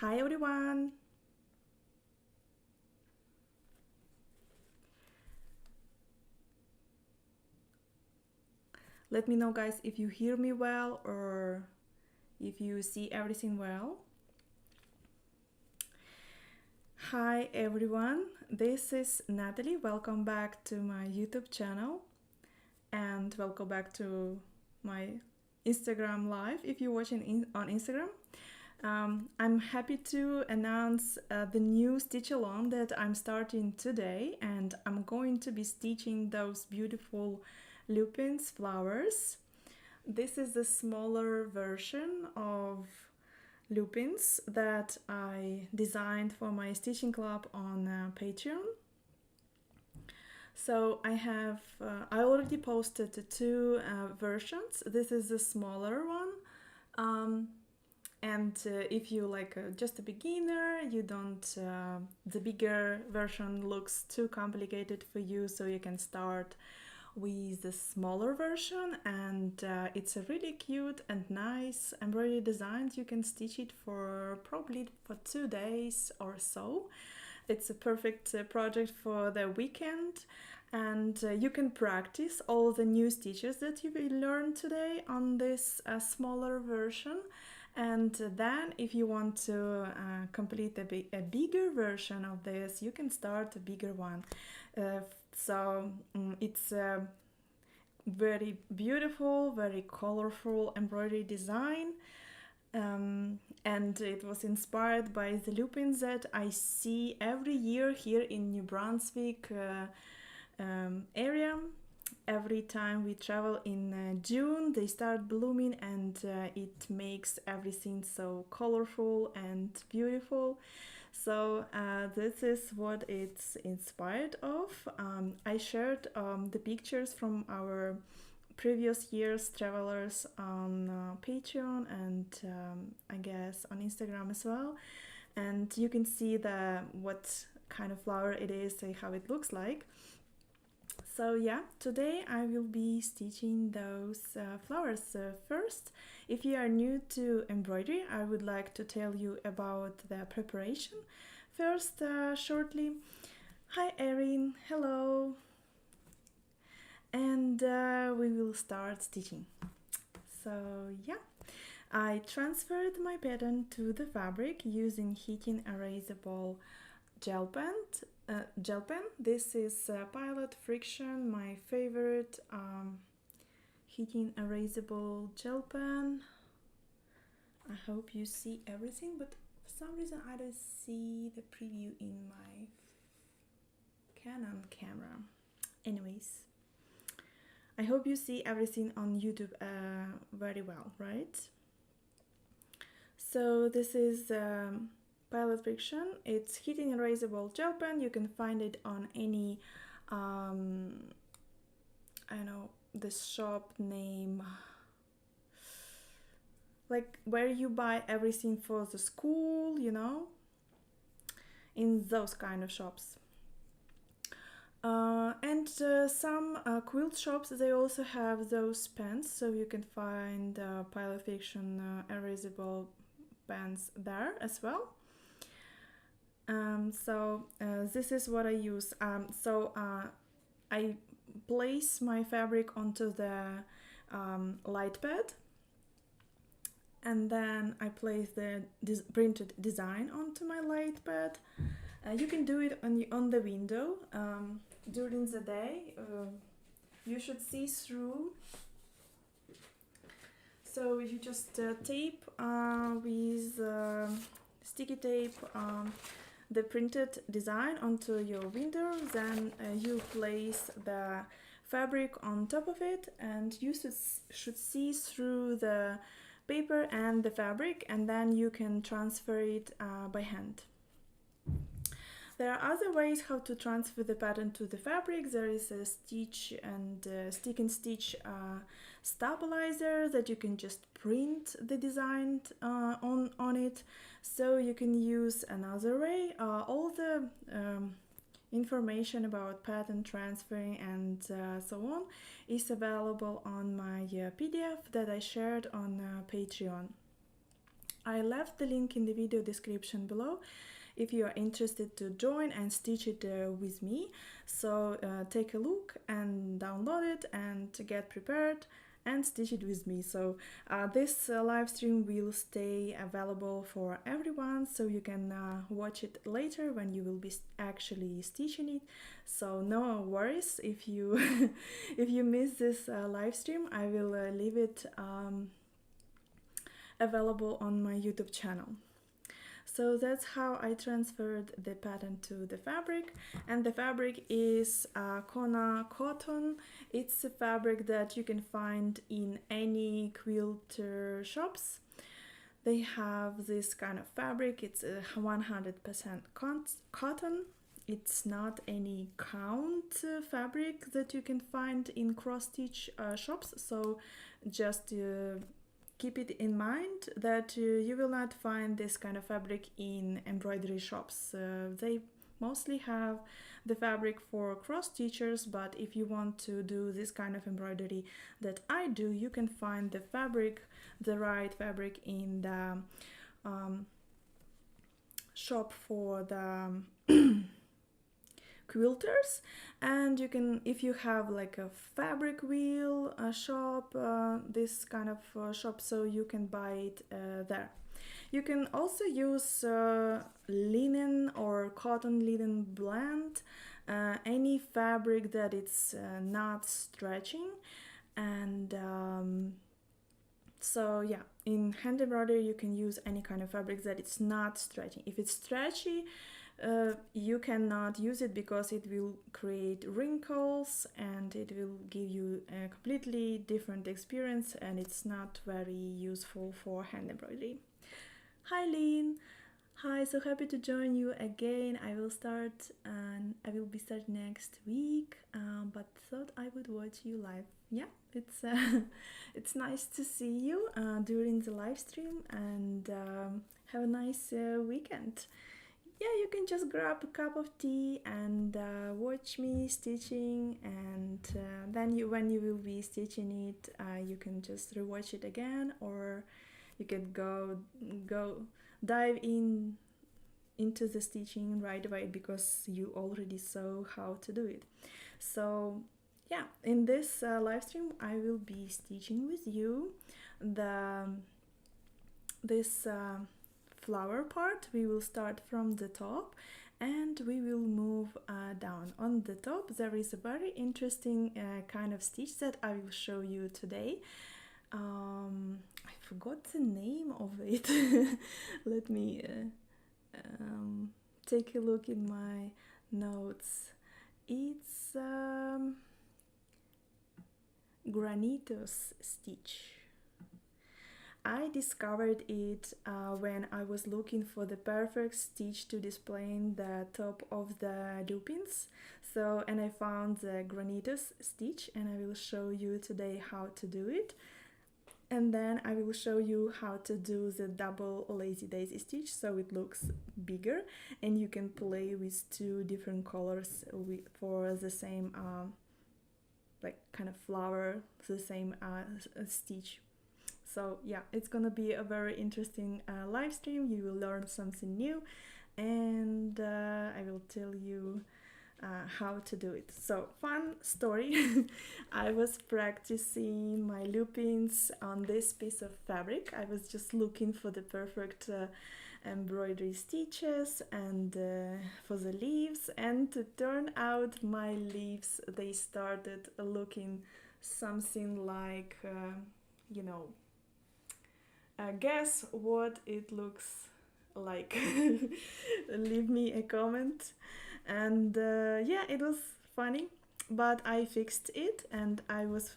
Hi everyone! Let me know guys if you hear me well or if you see everything well. Hi everyone, this is Natalie. Welcome back to my YouTube channel and welcome back to my Instagram live if you're watching on Instagram. I'm happy to announce the new stitch along that I'm starting today, and I'm going to be stitching those beautiful Lupins flowers. This is the smaller version of Lupins that I designed for my stitching club on Patreon. So I already posted two versions. This is the smaller one. And if you like just a beginner, you don't, the bigger version looks too complicated for you, so you can start with the smaller version, and it's a really cute and nice embroidery design. You can stitch it for probably for 2 days or so. It's a perfect project for the weekend, and you can practice all the new stitches that you will learn today on this smaller version. And then if you want to complete a bigger version of this, you can start a bigger one. It's a very beautiful, very colorful embroidery design. And it was inspired by the lupins that I see every year here in New Brunswick area. Every time we travel in June, they start blooming, and it makes everything so colorful and beautiful. So this is what it's inspired of. I shared the pictures from our previous year's travelers on Patreon and I guess on Instagram as well. And you can see what kind of flower it is and how it looks like. So yeah, today I will be stitching those flowers. First, if you are new to embroidery, I would like to tell you about the preparation. First, shortly, hi Erin, hello, and we will start stitching. So yeah, I transferred my pattern to the fabric using heating erasable gel pen. This is Pilot Friction, my favorite heating erasable gel pen. I hope you see everything, but for some reason I don't see the preview in my Canon camera. Anyways, I hope you see everything on YouTube very well, right? So this is Pilot Friction. It's heating erasable gel pen. You can find it on any I know the shop name, like where you buy everything for the school, you know, in those kind of shops. And some quilt shops, they also have those pens, so you can find Pilot Friction erasable pens there as well. This is what I use. I place my fabric onto the light pad, and then I place the printed design onto my light pad. You can do it on the window. During the day, you should see through. So you just tape with sticky tape the printed design onto your window, then you place the fabric on top of it, and you should see through the paper and the fabric, and then you can transfer it by hand. There are other ways how to transfer the pattern to the fabric. There is a stitch and stick and stitch stabilizer that you can just print the design on it. So you can use another way. All the information about pattern transferring and so on is available on my PDF that I shared on Patreon. I left the link in the video description below if you are interested to join and stitch it with me. So take a look and download it and get prepared and stitch it with me. So this live stream will stay available for everyone, so you can watch it later when you will be actually stitching it. So no worries if you if you miss this live stream. I will leave it available on my YouTube channel. So that's how I transferred the pattern to the fabric, and the fabric is Kona cotton. It's a fabric that you can find in any quilter shops. They have this kind of fabric. It's 100% cotton. It's not any count fabric that you can find in cross-stitch shops, so just keep it in mind that you will not find this kind of fabric in embroidery shops. They mostly have the fabric for cross stitchers, but if you want to do this kind of embroidery that I do, you can find the fabric, the right fabric, in the shop for the quilters. And you can, if you have like a fabric wheel shop, this kind of shop, so you can buy it there. You can also use linen or cotton linen blend, any fabric that it's not stretching. And so yeah, in hand embroidery you can use any kind of fabric that it's not stretching. If it's stretchy, you cannot use it because it will create wrinkles and it will give you a completely different experience, and it's not very useful for hand embroidery. Hi Lynn! Hi, so happy to join you again. I will be starting next week, but thought I would watch you live. Yeah, it's it's nice to see you during the live stream, and have a nice weekend. Yeah, you can just grab a cup of tea and watch me stitching, and then when you will be stitching it, you can just rewatch it again, or you can go dive into the stitching right away because you already saw how to do it. So yeah, in this live stream I will be stitching with you this flower part. We will start from the top and we will move down. On the top there is a very interesting kind of stitch that I will show you today. I forgot the name of it. Let me take a look in my notes. It's Granitos stitch. I discovered it when I was looking for the perfect stitch to display the top of the Lupins. And I found the Granitos stitch, and I will show you today how to do it. And then I will show you how to do the double lazy daisy stitch, so it looks bigger and you can play with two different colors for the same like kind of flower, the same stitch. So yeah, it's gonna be a very interesting live stream. You will learn something new, and I will tell you how to do it. So, fun story. I was practicing my lupins on this piece of fabric. I was just looking for the perfect embroidery stitches and for the leaves, and it turned out my leaves, they started looking something like guess what it looks like. Leave me a comment. And yeah, it was funny, but I fixed it, and I was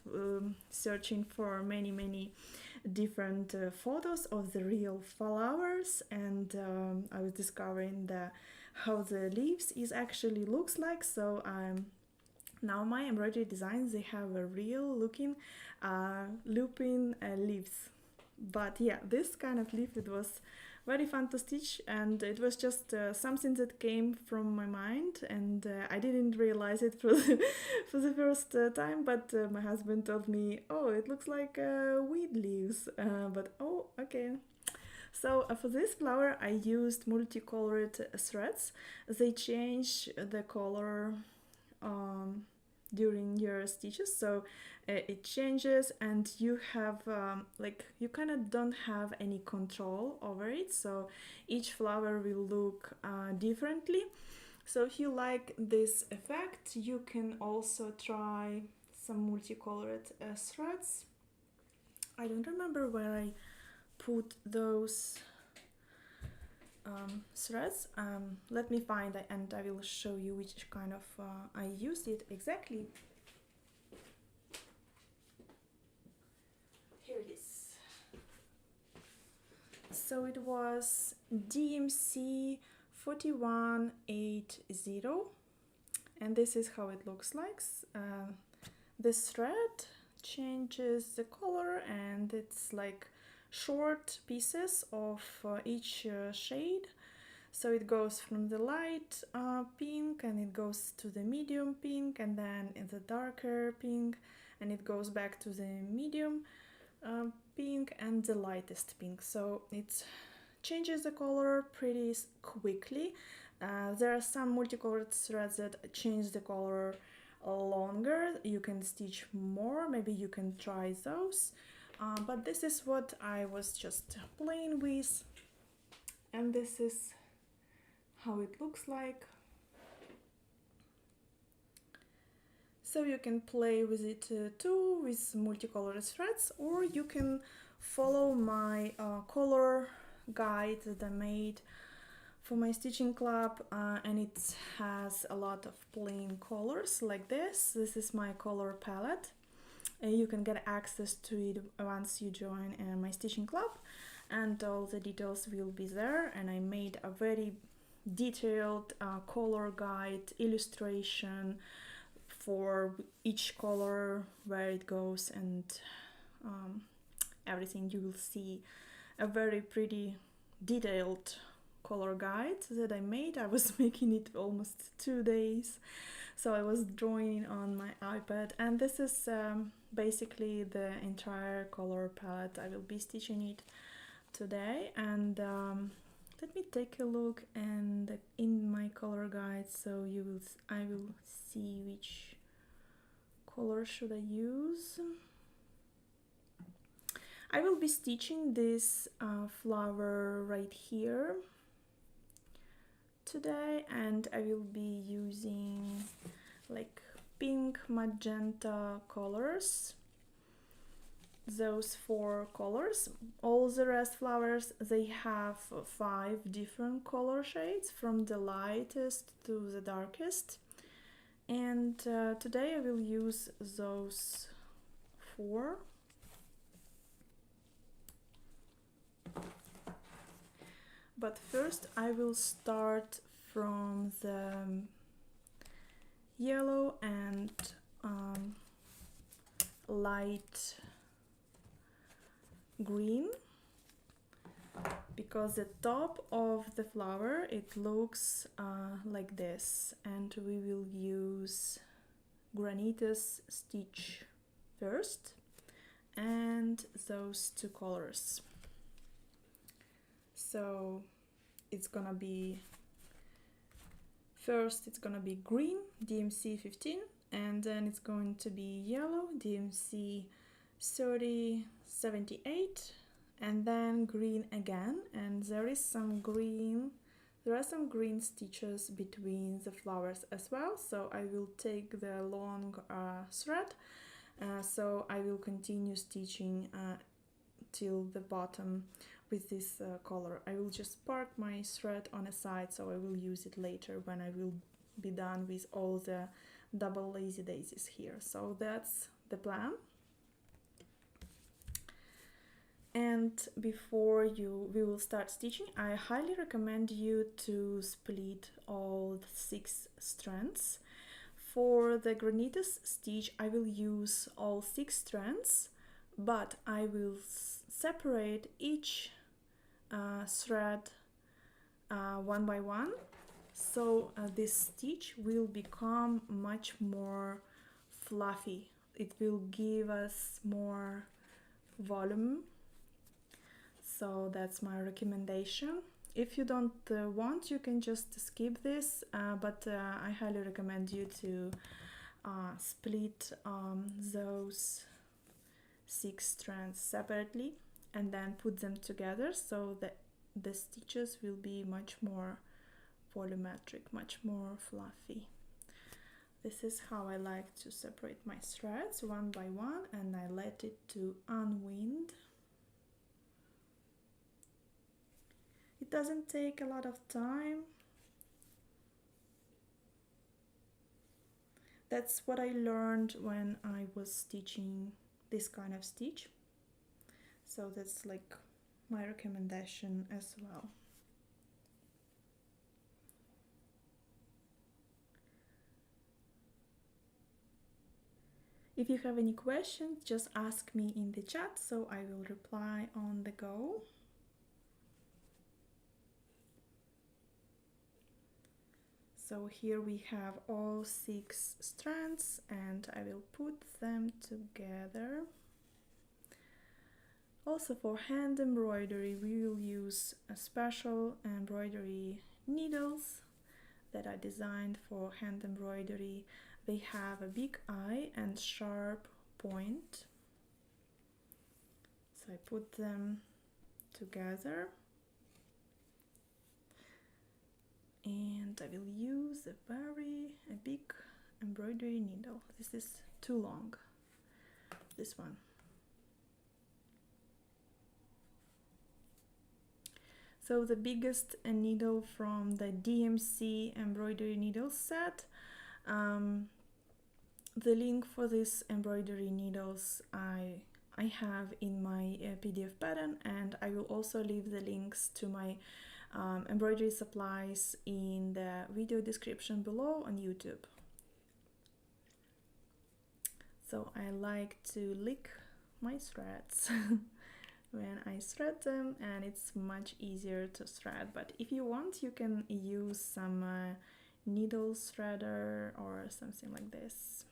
searching for many different photos of the real flowers, and I was discovering how the leaves is actually looks like. So now my embroidery designs, they have a real looking lupin leaves. But yeah, this kind of leaf, it was very fun to stitch, and it was just something that came from my mind, and I didn't realize it for the first time, but my husband told me, oh, it looks like weed leaves, but oh, okay. So for this flower I used multicolored threads. They change the color during your stitches, so it changes and you have like you kind of don't have any control over it, so each flower will look differently. So if you like this effect, you can also try some multicolored threads. I don't remember where I put those threads. Let me find it and I will show you which kind of I used it exactly. Here it is. So it was DMC 4180, and this is how it looks like. This thread changes the color and it's like short pieces of each shade. So it goes from the light pink and it goes to the medium pink and then in the darker pink and it goes back to the medium pink and the lightest pink. So it changes the color pretty quickly. There are some multicolored threads that change the color longer. You can stitch more, maybe you can try those. But this is what I was just playing with, and this is how it looks like. So you can play with it too, with multicolored threads, or you can follow my color guide that I made for my stitching club, and it has a lot of plain colors like this. This is my color palette. You can get access to it once you join my stitching club, and all the details will be there. And I made a very detailed color guide illustration for each color, where it goes, and everything. You will see a very pretty detailed color guide that I made. I was making it almost 2 days, so I was drawing on my iPad, and this is basically the entire color palette. I will be stitching it today, and let me take a look and in my color guide, so I will see which color should I use. I will be stitching this flower right here today, and I will be using like pink, magenta colors, those 4 colors. All the rest flowers, they have 5 different color shades from the lightest to the darkest, and today I will use those 4. But first I will start from the yellow and light green, because the top of the flower, it looks like this, and we will use Granitos stitch first and those 2 colors. So it's gonna be, first it's gonna be green, DMC 15, and then it's going to be yellow, DMC 3078, and then green again, and there are some green stitches between the flowers as well, so I will take the long thread, so I will continue stitching till the bottom with this color. I will just park my thread on a side, so I will use it later when I will be done with all the double lazy daisies here. So that's the plan. And before we will start stitching, I highly recommend you to split all 6 strands. For the Granitos stitch, I will use all 6 strands, but I will separate each thread one by one, so this stitch will become much more fluffy. It will give us more volume. so that's my recommendation. If you don't want, you can just skip this, but I highly recommend you to split those 6 strands separately and then put them together so that the stitches will be much more volumetric, much more fluffy. This is how I like to separate my threads one by one, and I let it to unwind. It doesn't take a lot of time. That's what I learned when I was stitching this kind of stitch. So that's like my recommendation as well. If you have any questions, just ask me in the chat, so I will reply on the go. So here we have all 6 strands and I will put them together. Also for hand embroidery, we will use a special embroidery needles that are designed for hand embroidery. They have a big eye and sharp point. So I put them together. And I will use a big embroidery needle. This is too long, this one. So the biggest needle from the DMC embroidery needle set. The link for this embroidery needles I have in my PDF pattern, and I will also leave the links to my embroidery supplies in the video description below on YouTube. So I like to lick my threads when I thread them, and it's much easier to thread. But if you want, you can use some needle threader or something like this.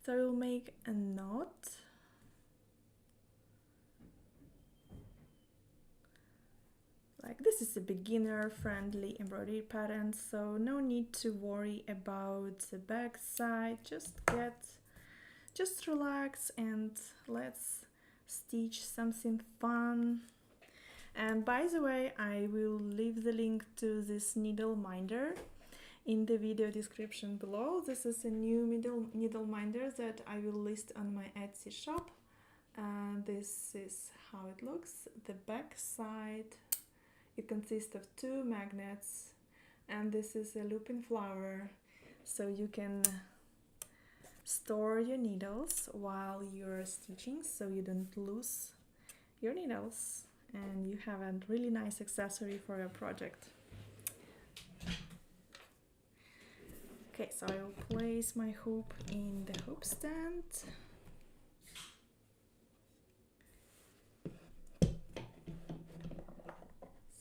So I will make a knot. Like, this is a beginner friendly embroidery pattern, so no need to worry about the back side. Just relax and let's stitch something fun. And by the way, I will leave the link to this needle minder in the video description below. This is a new needle minder that I will list on my Etsy shop. This is how it looks. The back side, it consists of 2 magnets, and this is a lupin flower, so you can store your needles while you're stitching so you don't lose your needles, and you have a really nice accessory for your project. Okay, so I will place my hoop in the hoop stand.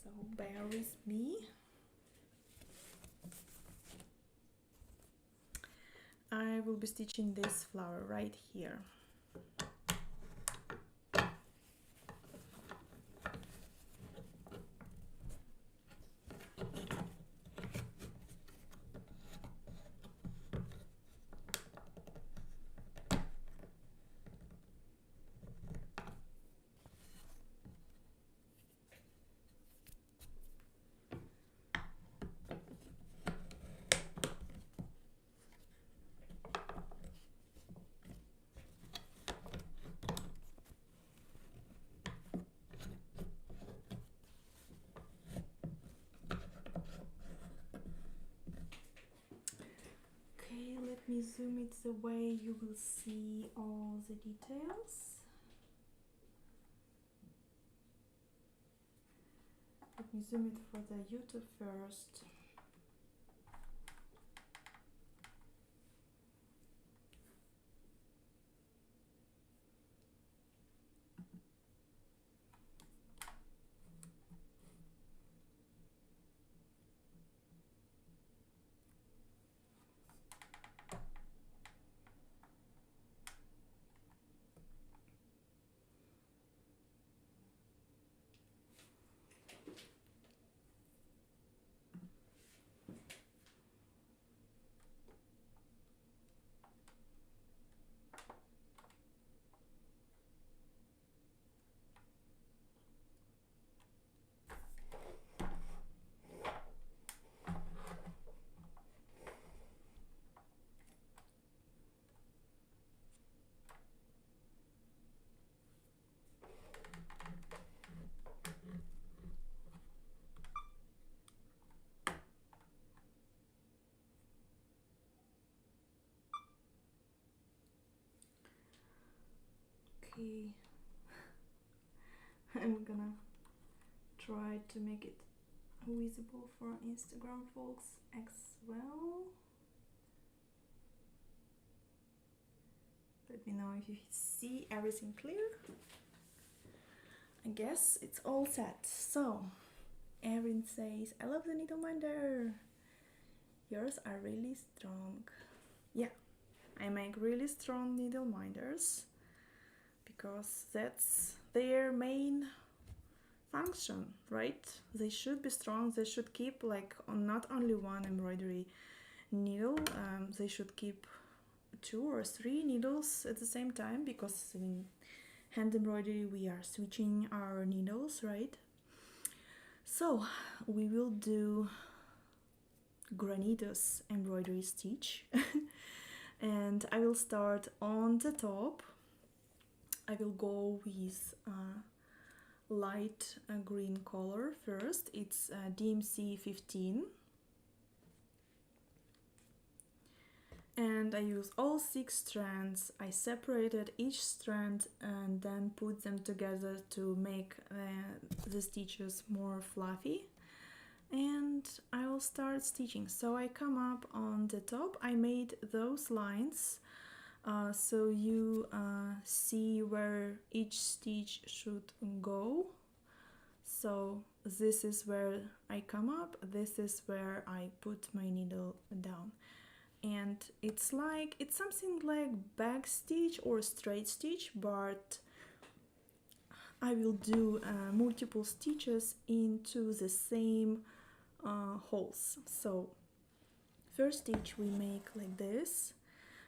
So bear with me. I will be stitching this flower right here. Let me zoom it the way you will see all the details. Let me zoom it for the YouTube first. Okay, I'm gonna try to make it visible for Instagram folks as well. Let me know if you see everything clear. I guess it's all set. So Erin says, I love the needle minder. Yours are really strong. Yeah, I make really strong needle minders because that's their main function, right? They should be strong. They should keep like on not only one embroidery needle. They should keep 2 or 3 needles at the same time, because in hand embroidery we are switching our needles, right? So we will do Granitos embroidery stitch and I will start on the top. I will go with light green color first. It's DMC 15 and I use all 6 strands. I separated each strand and then put them together to make the stitches more fluffy, and I will start stitching. So I come up on the top. I made those lines so you see where each stitch should go. So this is where I come up, this is where I put my needle down. And it's something like back stitch or straight stitch, but I will do multiple stitches into the same holes. So first stitch we make like this.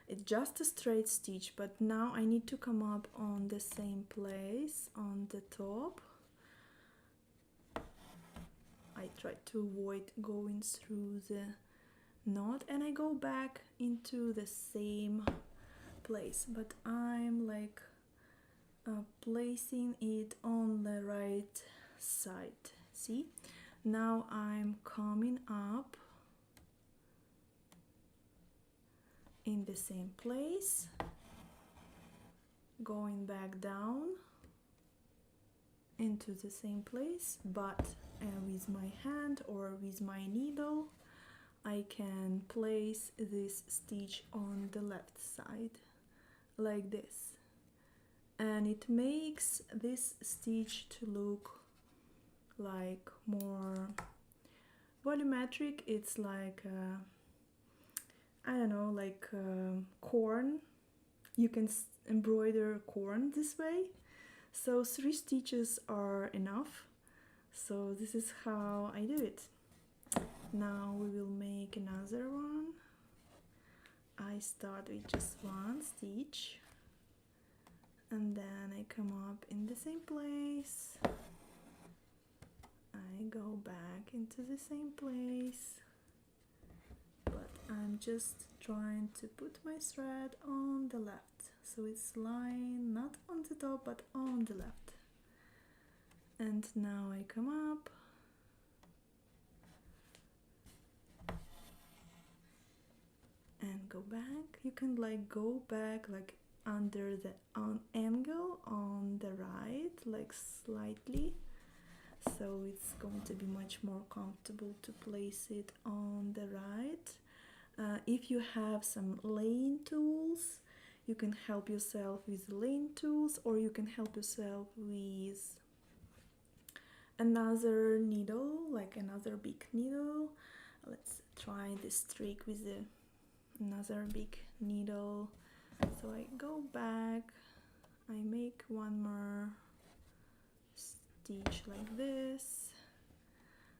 It's just a straight stitch, but now I need to come up on the same place on the top. I try to avoid going through the knot and I go back into the same place, but I'm like placing it on the right side. See, now I'm coming up in the same place, going back down into the same place, but with my hand or with my needle I can place this stitch on the left side like this, and it makes this stitch to look like more volumetric. It's like I don't know, like corn. You can embroider corn this way. So 3 stitches are enough. So this is how I do it. Now we will make another one. I start with just 1 stitch and then I come up in the same place. I go back into the same place, but I'm just trying to put my thread on the left, so it's lying not on the top but on the left. And now I come up and go back. You can like go back like under the angle on the right, like slightly, so it's going to be much more comfortable to place it on the right. If you have some laying tools, you can help yourself with laying tools, or you can help yourself with another needle, like another big needle. Let's try this trick with another big needle. So I go back, I make 1 more stitch like this.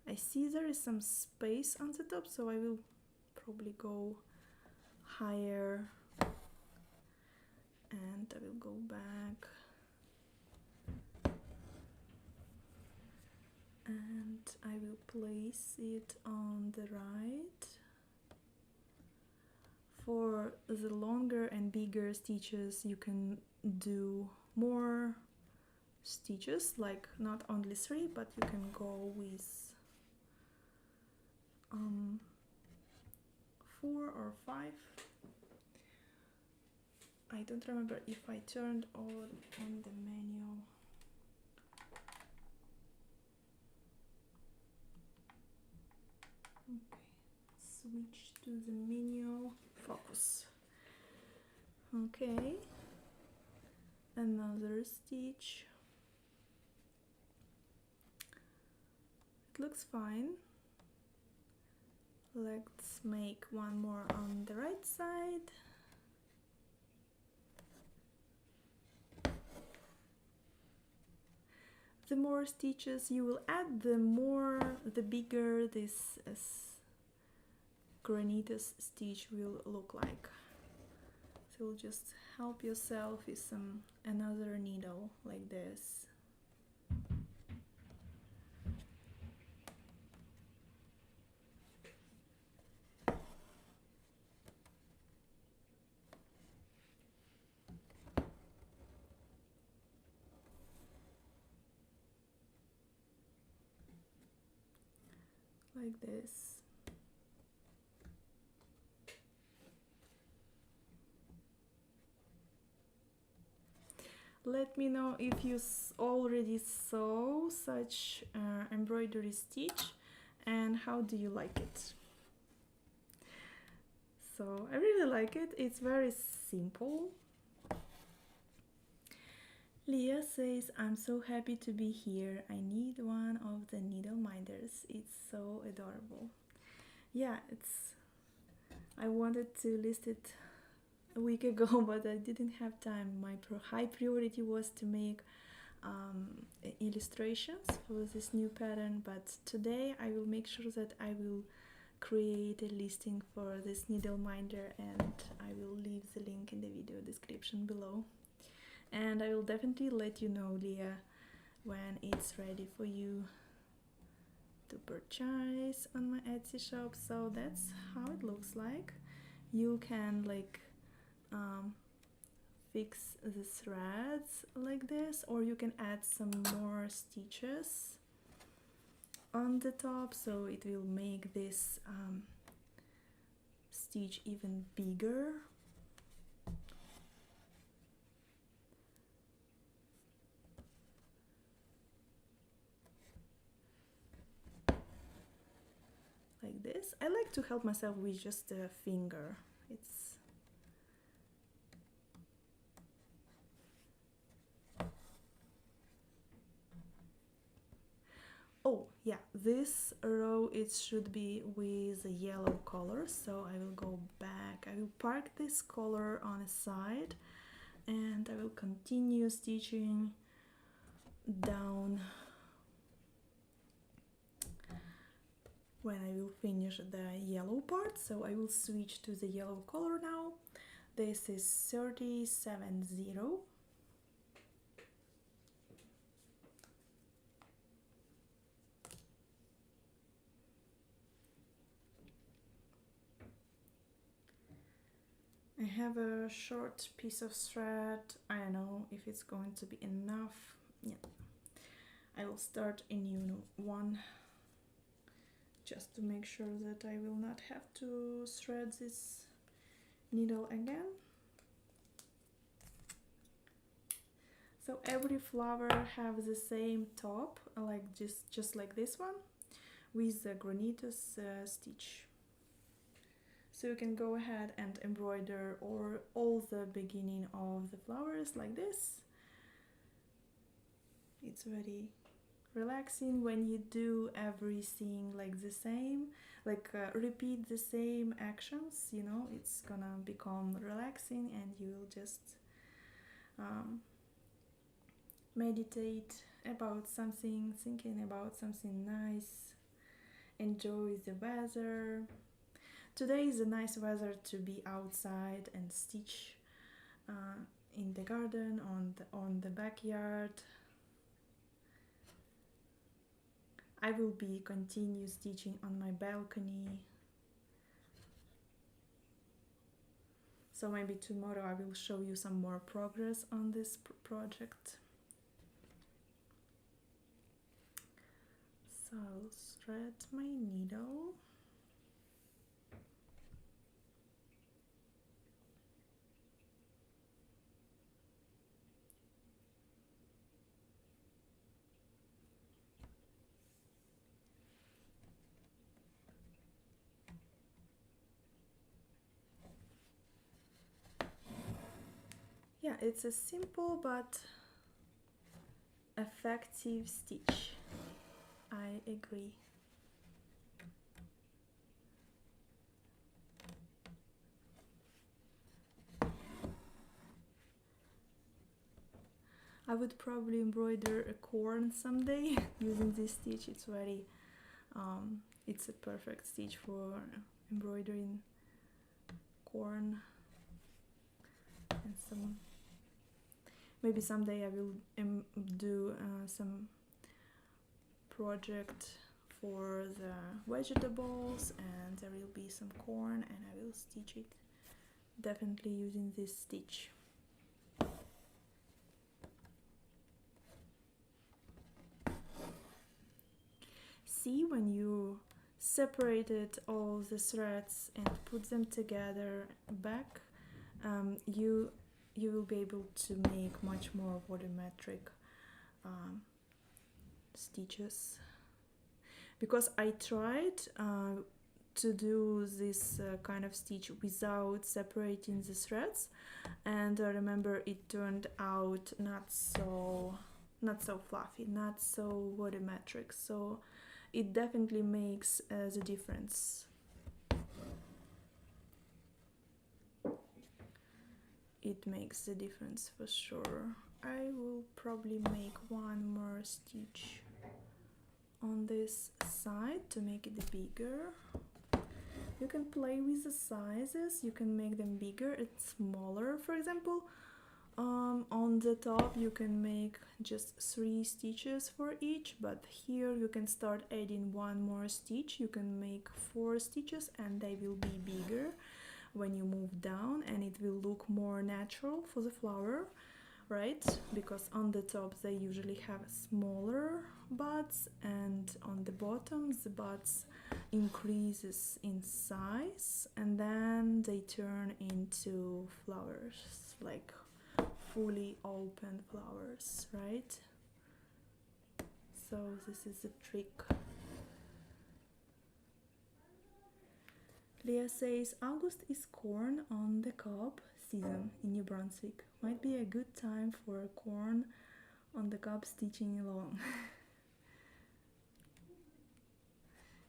I see there is some space on the top, so I will probably go higher and I will go back and I will place it on the right. For the longer and bigger stitches you can do more stitches, like not only 3, but you can go with 4 or 5. I don't remember if I turned on the menu. Okay, switch to the menu, focus. Okay, another stitch. It looks fine. Let's make one more on the right side. The more stitches you will add, the bigger this Granitos stitch will look like. So just help yourself with another needle like this. Like this. Let me know if you already saw such embroidery stitch and how do you like it. So I really like it, it's very simple. Leah says, I'm so happy to be here. I need one of the needle minders. It's so adorable. Yeah, I wanted to list it a week ago, but I didn't have time. My high priority was to make illustrations for this new pattern, but today I will make sure that I will create a listing for this needle minder, and I will leave the link in the video description below. And I will definitely let you know, Leah, when it's ready for you to purchase on my Etsy shop. So that's how it looks like. You can fix the threads like this, or you can add some more stitches on the top, so it will make this stitch even bigger. Like this. I like to help myself with just a finger. Oh yeah, this row it should be with a yellow color, so I will go back. I will park this color on a side and I will continue stitching down when I will finish the yellow part. So I will switch to the yellow color now. This is 370. I have a short piece of thread. I don't know if it's going to be enough. Yeah, I will start a new one just to make sure that I will not have to thread this needle again. So every flower have the same top, like just like this one, with the Granitos stitch. So you can go ahead and embroider all the beginning of the flowers like this. It's very relaxing when you do everything like the same, repeat the same actions, you know, it's gonna become relaxing and you will just meditate about something, thinking about something nice, enjoy the weather. Today is a nice weather to be outside and stitch in the garden, on the backyard. I will be continue stitching on my balcony. So maybe tomorrow I will show you some more progress on this project. So I'll thread my needle. it's a simple but effective stitch. I agree. I would probably embroider a corn someday using this stitch. It's very, it's a perfect stitch for embroidering corn. And some, maybe someday I will do some project for the vegetables, and there will be some corn, and I will stitch it definitely using this stitch. See, when you separated all the threads and put them together back, you will be able to make much more volumetric stitches. Because I tried to do this kind of stitch without separating the threads, and I remember it turned out not so fluffy, not so volumetric. So it definitely makes the difference. It makes the difference for sure. I will probably make one more stitch on this side to make it bigger. You can play with the sizes, you can make them bigger and smaller. For example, on the top you can make just 3 stitches for each, but here you can start adding one more stitch. You can make 4 stitches and they will be bigger when you move down, and it will look more natural for the flower, right? Because on the top they usually have smaller buds, and on the bottom the buds increases in size, and then they turn into flowers, like fully open flowers, right? So this is the trick. Leah says August is corn on the cob season in New Brunswick. Might be a good time for a corn on the cob stitching along.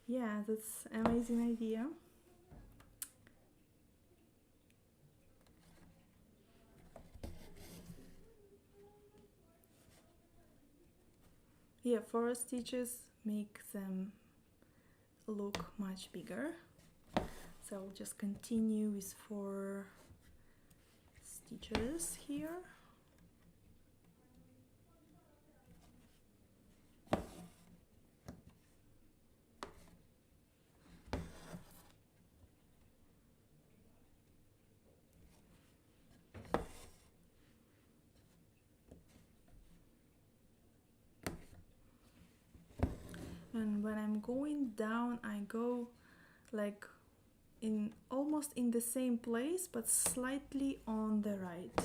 Yeah, that's an amazing idea. Yeah, 4 stitches make them look much bigger. So I'll just continue with 4 stitches here. And when I'm going down, I go like almost in the same place, but slightly on the right.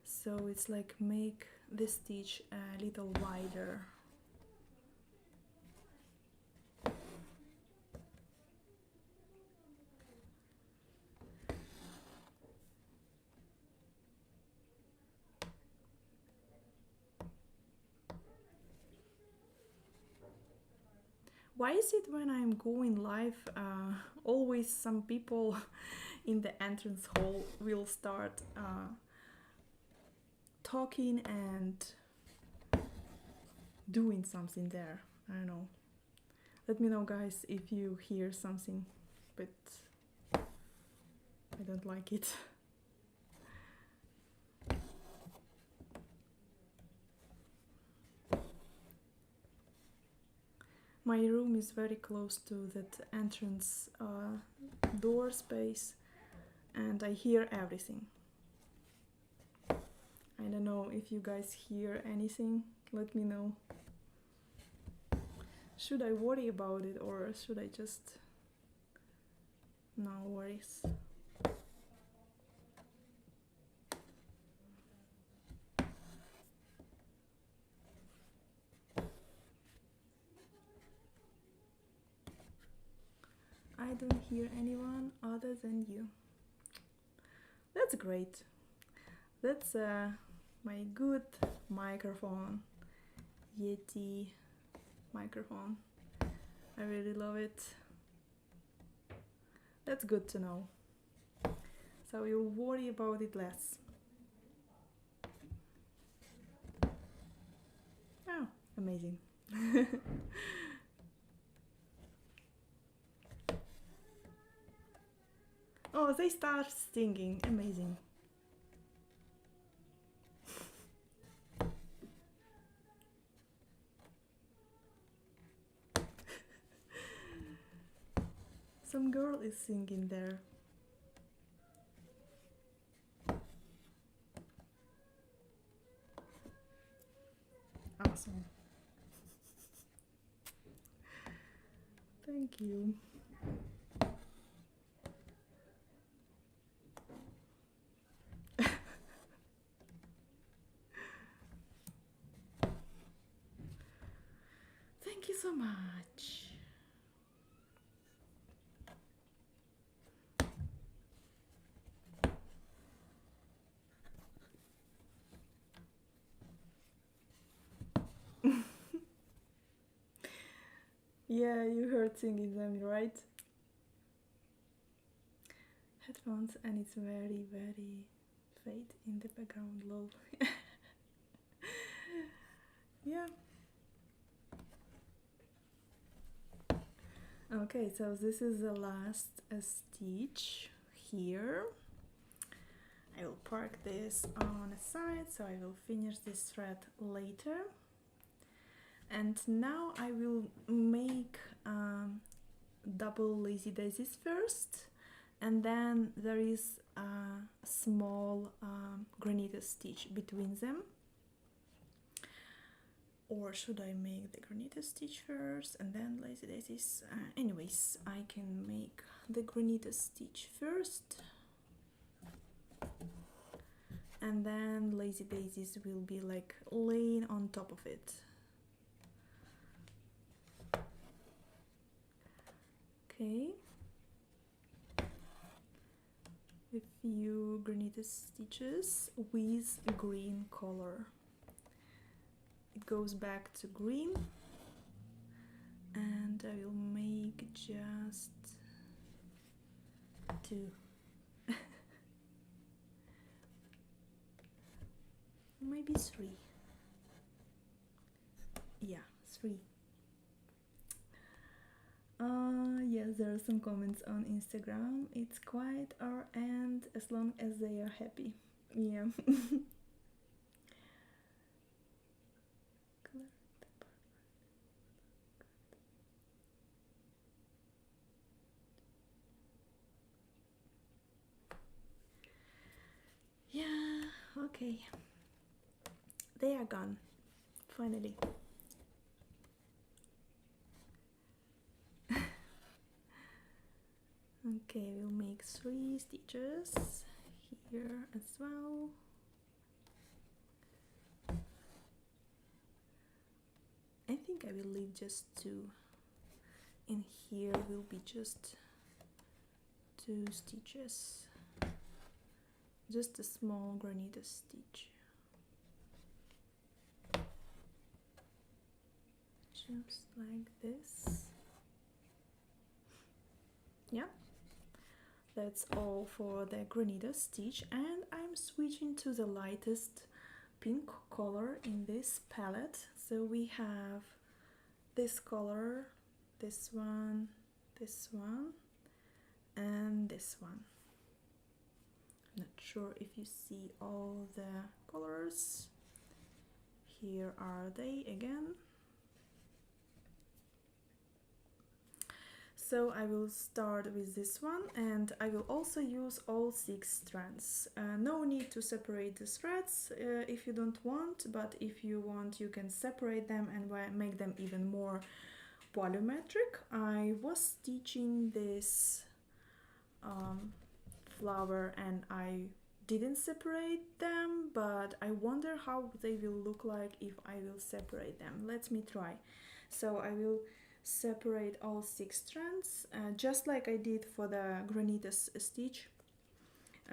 So it's like make the stitch a little wider. Why is it when I'm going live, always some people in the entrance hall will start talking and doing something there? I don't know. Let me know, guys, if you hear something, but I don't like it. My room is very close to that entrance door space, and I hear everything. I don't know if you guys hear anything, let me know. Should I worry about it, or should I just... No worries. I don't hear anyone other than you. That's great. That's my good microphone, Yeti microphone. I really love it. That's good to know. So you'll worry about it less. Oh, amazing. Oh, they start singing. Amazing. Some girl is singing there. Awesome. Thank you. Thank you so much. Yeah, you heard singing them, right? Headphones, and it's very, very fade in the background low. Yeah. Okay, so this is the last stitch here. I will park this on a side, so I will finish this thread later. And now I will make double lazy daisies first, and then there is a small Granitos stitch between them. Or should I make the Granitos stitch first and then lazy daisies? Anyways, I can make the Granitos stitch first, and then lazy daisies will be like laying on top of it. Okay, a few Granitos stitches with green color. It goes back to green, and I will make just 2. Maybe 3. Yeah, 3. Yes, there are some comments on Instagram. It's quite our end as long as they are happy. Yeah. Yeah, okay. They are gone, finally. Okay, we'll make 3 stitches here as well. I think I will leave just 2. In here will be just 2 stitches. Just a small Granitos stitch. Just like this. Yeah. That's all for the Granitos stitch, and I'm switching to the lightest pink color in this palette. So we have this color, this one, and this one. Not sure if you see all the colors. Here are they again. So I will start with this one, and I will also use all 6 strands. No need to separate the threads if you don't want, but if you want you can separate them and make them even more volumetric. I was stitching this flower and I didn't separate them, but I wonder how they will look like if I will separate them. Let me try. So I will separate all 6 strands, just like I did for the Granitos stitch.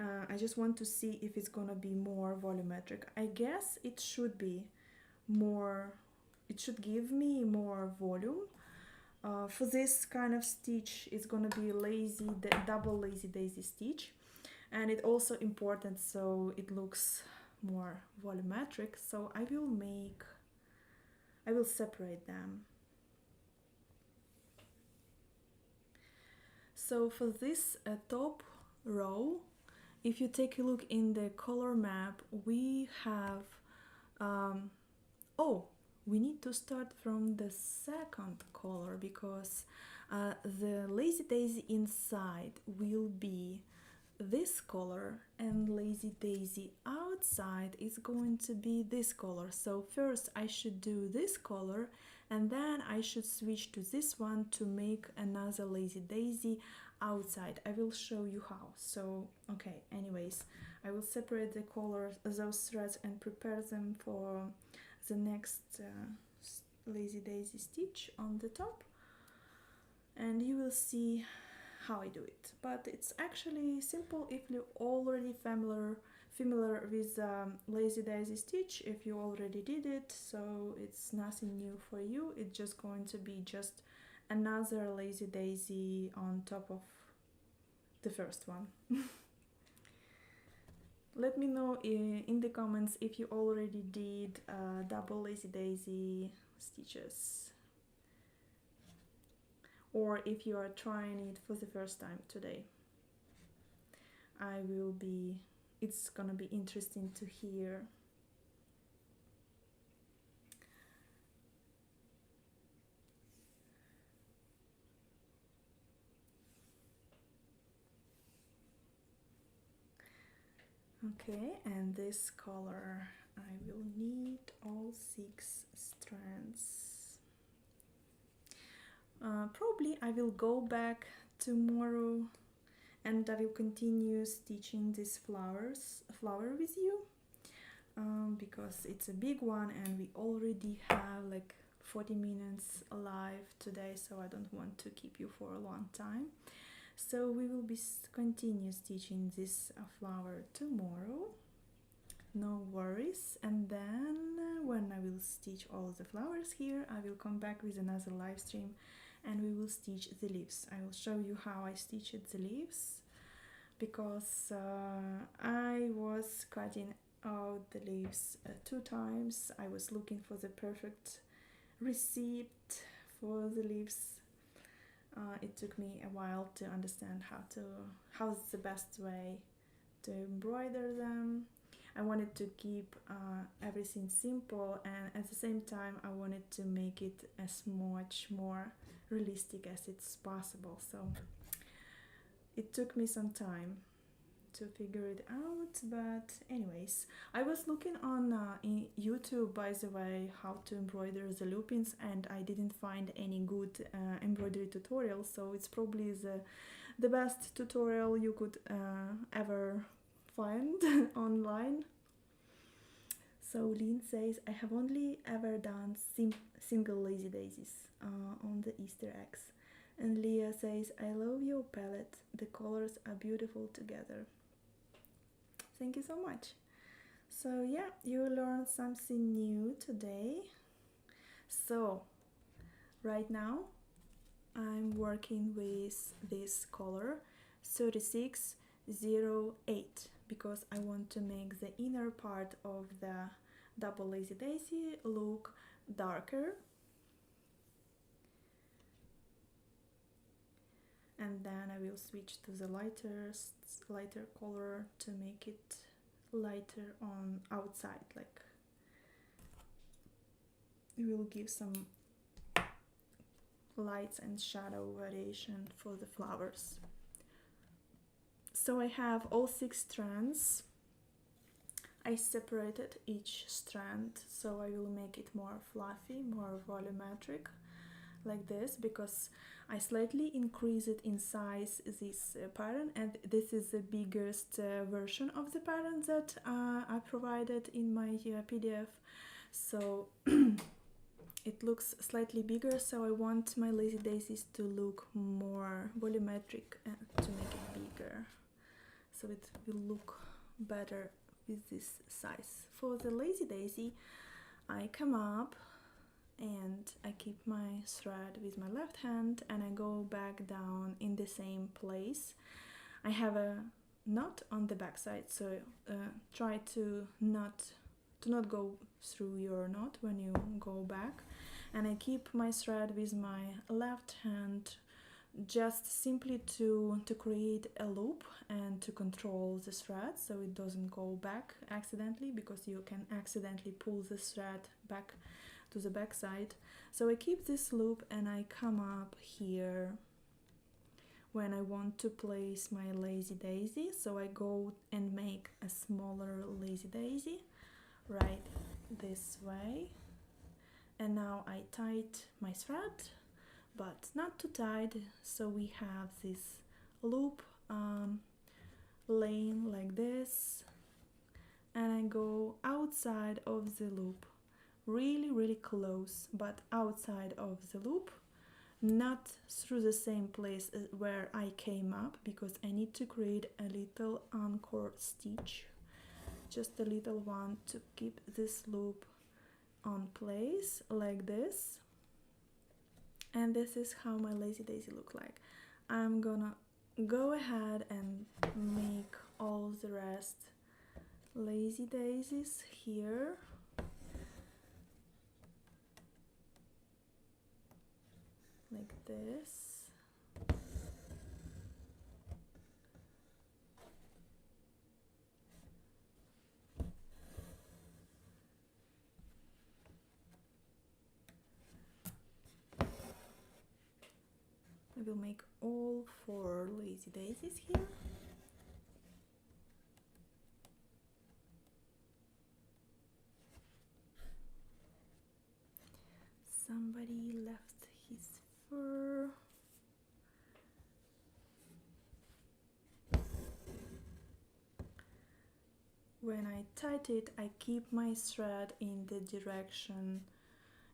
I just want to see if it's gonna be more volumetric. I guess it should be more, it should give me more volume. For this kind of stitch, it's gonna be double lazy daisy stitch, and it's also important so it looks more volumetric. So I will separate them. So for this top row, if you take a look in the color map, we have we need to start from the second color, because the lazy daisy inside will be this color and lazy daisy outside is going to be this color. So first I should do this color, and then I should switch to this one to make another lazy daisy outside. I will show you how. So okay, anyways, I will separate the colors, those threads, and prepare them for the next lazy daisy stitch on the top, and you will see how I do it. But it's actually simple if you're already familiar with lazy daisy stitch, if you already did it, so it's nothing new for you. It's just going to be just another lazy daisy on top of the first one. Let me know in the comments if you already did double lazy daisy stitches, or if you are trying it for the first time today. It's gonna be interesting to hear. Okay, and this color, I will need all 6 strands. Probably I will go back tomorrow and I will continue stitching this flower with you, because it's a big one and we already have like 40 minutes alive today, so I don't want to keep you for a long time. So we will be continue stitching this flower tomorrow, no worries. And then when I will stitch all the flowers here, I will come back with another live stream and we will stitch the leaves. I will show you how I stitched the leaves, because I was cutting out the leaves 2 times. I was looking for the perfect receipt for the leaves. It took me a while to understand how's the best way to embroider them. I wanted to keep everything simple, and at the same time I wanted to make it as much more realistic as it's possible. So it took me some time to figure it out, but anyways, I was looking on in YouTube, by the way, how to embroider the lupins, and I didn't find any good embroidery tutorial, so it's probably the best tutorial you could ever find online. So Lynn says, I have only ever done single lazy daisies on the Easter eggs. And Leah says, I love your palette, the colors are beautiful together. Thank you so much. So yeah, you learned something new today. So right now I'm working with this color 3608, because I want to make the inner part of the double lazy daisy look darker. And then I will switch to the lighter color to make it lighter on outside, like it will give some lights and shadow variation for the flowers. So I have all 6 strands. I separated each strand, so I will make it more fluffy, more volumetric, like this, because I slightly increase it in size, this pattern, and this is the biggest version of the pattern that I provided in my PDF, so it looks slightly bigger, so I want my lazy daisies to look more volumetric and to make it bigger. so it will look better with this size. For the lazy daisy, I come up and I keep my thread with my left hand and I go back down in the same place. I have a knot on the back side, so try to not go through your knot when you go back. And I keep my thread with my left hand, just simply to create a loop and to control the thread so it doesn't go back accidentally, because you can accidentally pull the thread back to the back side. So I keep this loop and I come up here when I want to place my lazy daisy. So I go and make a smaller lazy daisy right this way. And now I tied my thread, but not too tight, so we have this loop laying like this, and I go outside of the loop, really close, but outside of the loop, not through the same place where I came up, because I need to create a little anchor stitch, just a little one, to keep this loop on place like this. And this is how my lazy daisy look like. I'm gonna go ahead and make all the rest lazy daisies here. Like this. I will make all 4 lazy daisies here. Somebody left his fur. When I tied it, I keep my thread in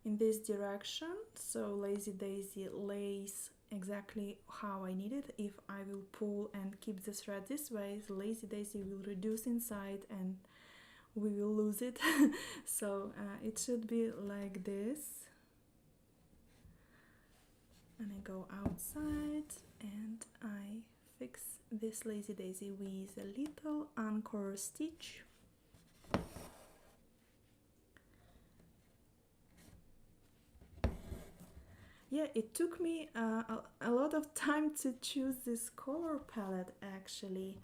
this direction, so lazy daisy lays exactly how I need it. If I will pull and keep the thread this way, the lazy daisy will reduce inside and we will lose it. So it should be like this. And I go outside and I fix this lazy daisy with a little anchor stitch. Yeah, it took me a lot of time to choose this color palette actually.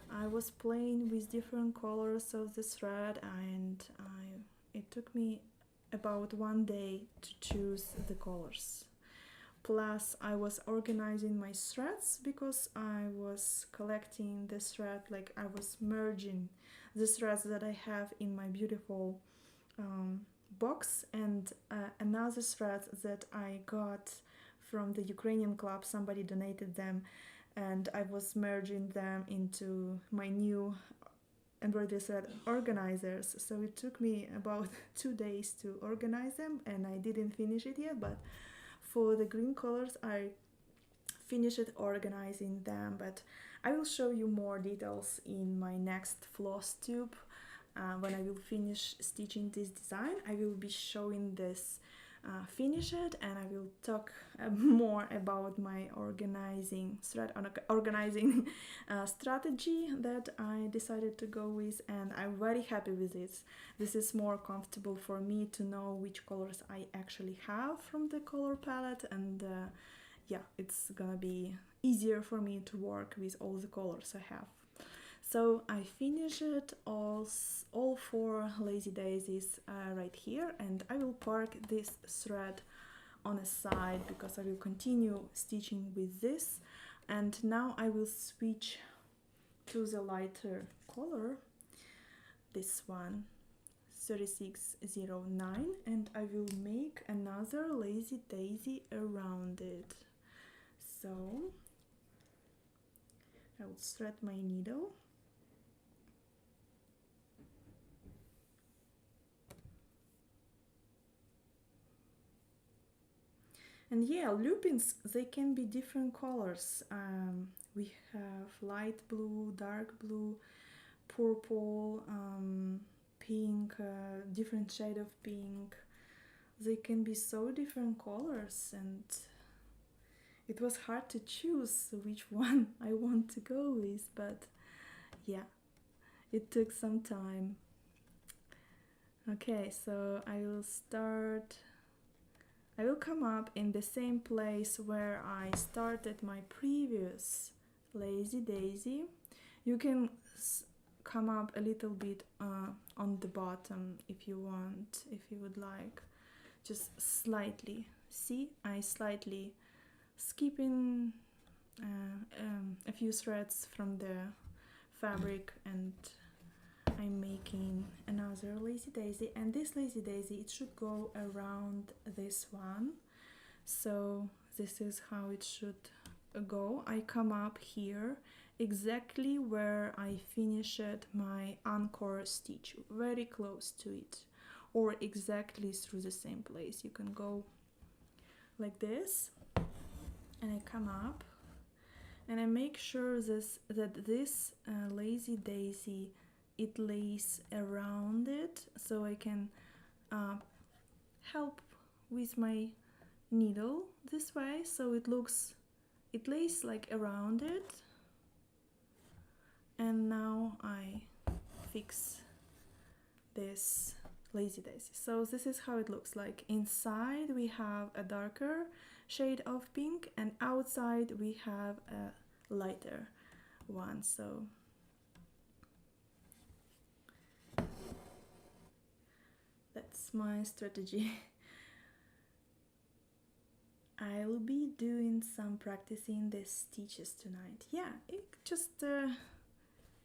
I was playing with different colors of the thread, and it took me about 1 day to choose the colors. Plus I was organizing my threads, because I was collecting the thread, like I was merging the threads that I have in my beautiful box and another thread that I got from the Ukrainian club. Somebody donated them and I was merging them into my new embroidery thread organizers. So it took me about 2 days to organize them, and I didn't finish it yet, but for the green colors I finished organizing them. But I will show you more details in my next Flosstube. When I will finish stitching this design, I will be showing this finished, and I will talk more about my organizing strategy that I decided to go with, and I'm very happy with this. This is more comfortable for me to know which colors I actually have from the color palette, and yeah, it's gonna be easier for me to work with all the colors I have. So I finished all 4 lazy daisies right here, and I will park this thread on a side because I will continue stitching with this. And now I will switch to the lighter color, this one, 3609, and I will make another lazy daisy around it. So I will thread my needle. And yeah, lupins, they can be different colors. We have light blue, dark blue, purple, pink, different shade of pink. They can be so different colors, and it was hard to choose which one I want to go with, but yeah, it took some time. Okay, so I will come up in the same place where I started my previous lazy daisy. You can come up a little bit on the bottom if you want, if you would like, just slightly. See, I slightly skipping a few threads from the fabric, and I'm making another lazy daisy, and this lazy daisy, it should go around this one. So this is how it should go. I come up here exactly where I finished my anchor stitch, very close to it, or exactly through the same place. You can go like this, and I come up and I make sure that this lazy daisy, it lays around it, so I can help with my needle this way, so it lays like around it. And now I fix this lazy daisy. So this is how it looks like. Inside we have a darker shade of pink, and outside we have a lighter one. So that's my strategy. I'll be doing some practicing the stitches tonight. Yeah, it just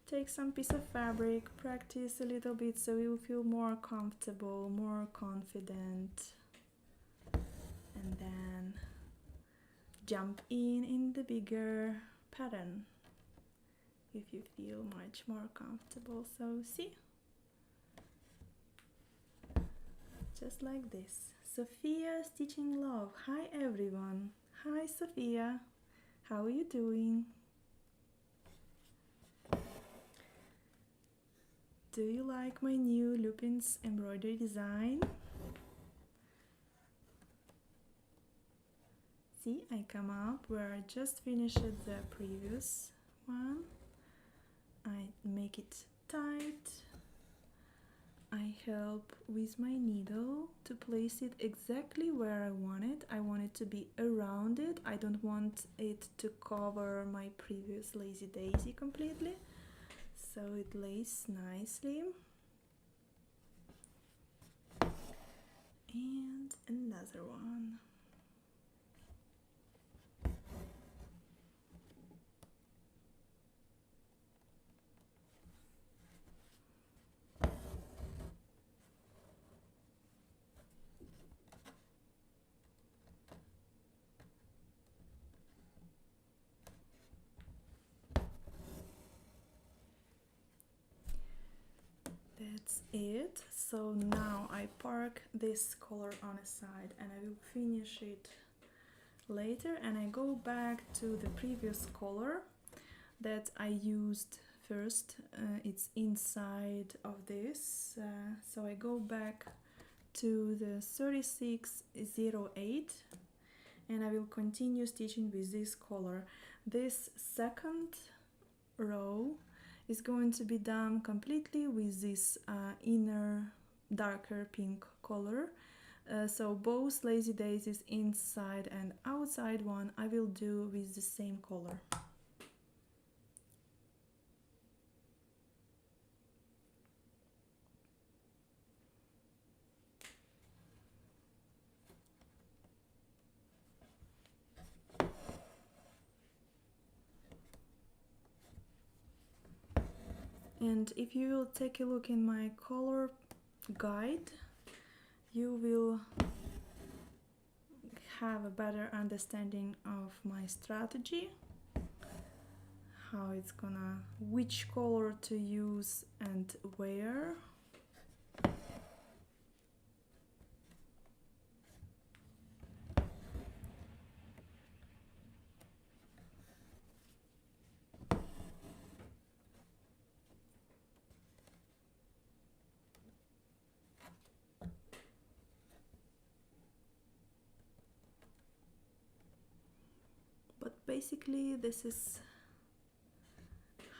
take some piece of fabric, practice a little bit so you feel more comfortable, more confident, and then jump in the bigger pattern if you feel much more comfortable. So see, just like this. Sophia Stitching Love. Hi everyone. Hi Sophia. How are you doing? Do you like my new Lupins embroidery design? See, I come up where I just finished the previous one. I make it tight. I help with my needle to place it exactly where I want it. I want it to be around it. I don't want it to cover my previous lazy daisy completely. So it lays nicely. And another one. That's it. So now I park this color on a side and I will finish it later, and I go back to the previous color that I used first. It's inside of this, so I go back to the 3608 and I will continue stitching with this color. This second row is going to be done completely with this inner darker pink color. So both lazy daisies, inside and outside one, I will do with the same color. And if you will take a look in my color guide, you will have a better understanding of my strategy, how it's gonna, which color to use and where. basically this is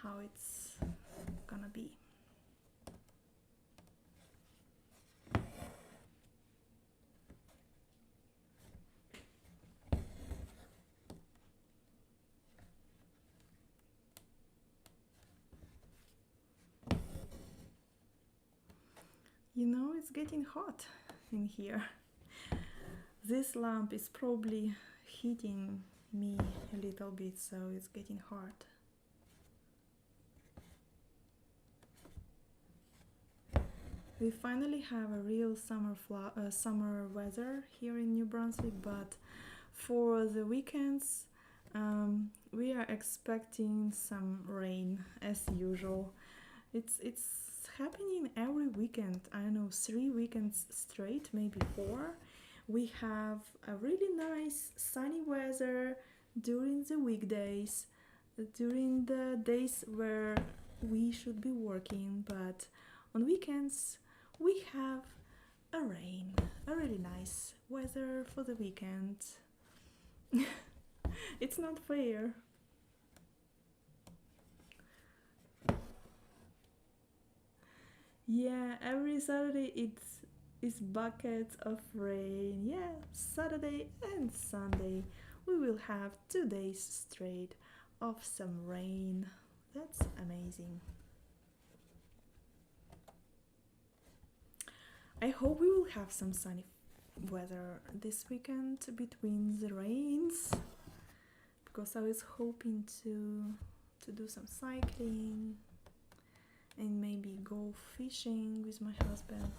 how it's gonna be. You know, it's getting hot in here. This lamp is probably heating me a little bit, so it's getting hot. We finally have a real summer weather here in New Brunswick, but for the weekends we are expecting some rain as usual. It's happening every weekend. I don't know, 3 weekends straight, maybe 4. We have a really nice sunny weather during the weekdays, during the days where we should be working, but on weekends we have a really nice weather for the weekend. It's not fair. Yeah, every Saturday it's buckets of rain. Yeah, Saturday and Sunday we will have 2 days straight of some rain. That's amazing. I hope we will have some sunny weather this weekend between the rains, because I was hoping to do some cycling and maybe go fishing with my husband.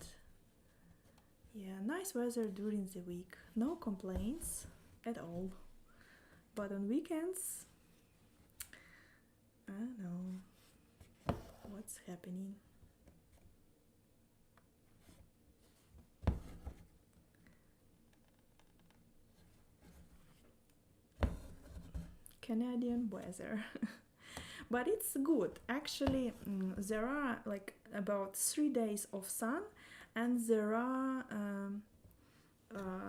Yeah, nice weather during the week, no complaints at all. But on weekends, I don't know what's happening. Canadian weather. But it's good. Actually, there are like about 3 days of sun, and there are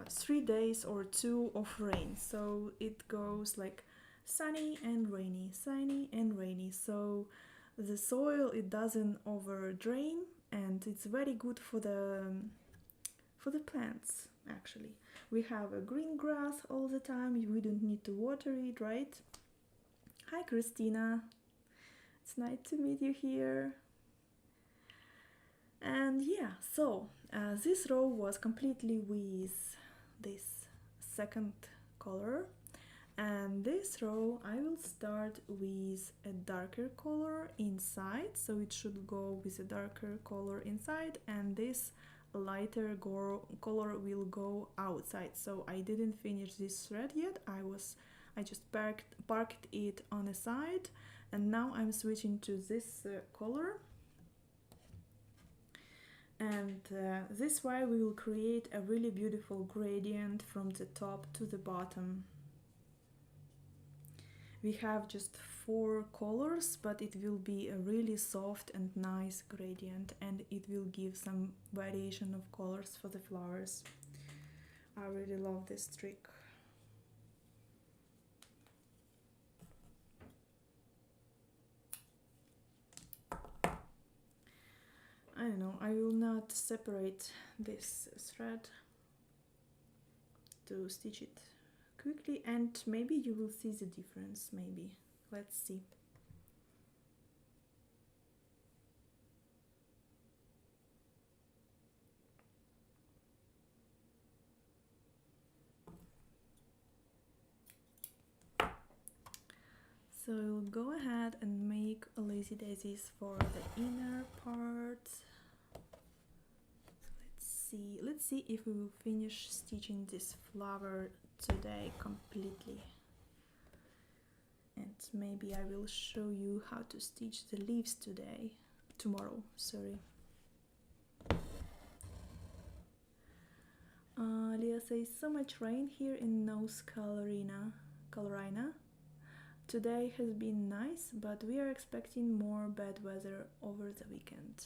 3 days or 2 of rain. So it goes like sunny and rainy, sunny and rainy. So the soil, it doesn't over drain, and it's very good for the plants. Actually, we have a green grass all the time. We don't need to water it, right? Hi Christina, it's nice to meet you here. And yeah, so this row was completely with this second color, and this row I will start with a darker color inside, so it should go with a darker color inside, and this lighter color will go outside. So I didn't finish this thread yet. I just parked it on the side, and now I'm switching to this color, and this way we will create a really beautiful gradient from the top to the bottom. We have just 4 colors, but it will be a really soft and nice gradient, and it will give some variation of colors for the flowers. I really love this trick. I don't know, I will not separate this thread to stitch it quickly, and maybe you will see the difference, maybe. Let's see. So we'll go ahead and make lazy daisies for the inner part. Let's see if we will finish stitching this flower today completely. And maybe I will show you how to stitch the leaves tomorrow, sorry. Leah says, so much rain here in North Carolina. Today has been nice, but we are expecting more bad weather over the weekend.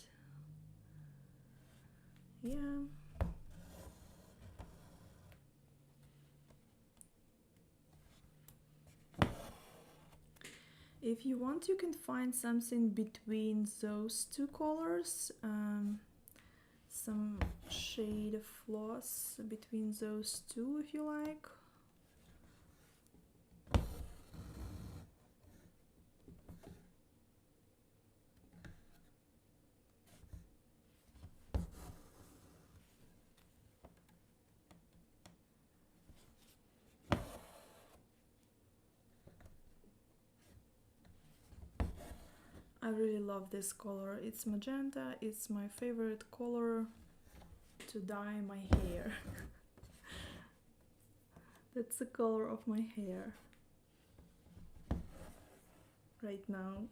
Yeah. If you want, you can find something between those two colors, some shade of floss between those two if you like. I really love this color. It's magenta. It's my favorite color to dye my hair. That's the color of my hair right now.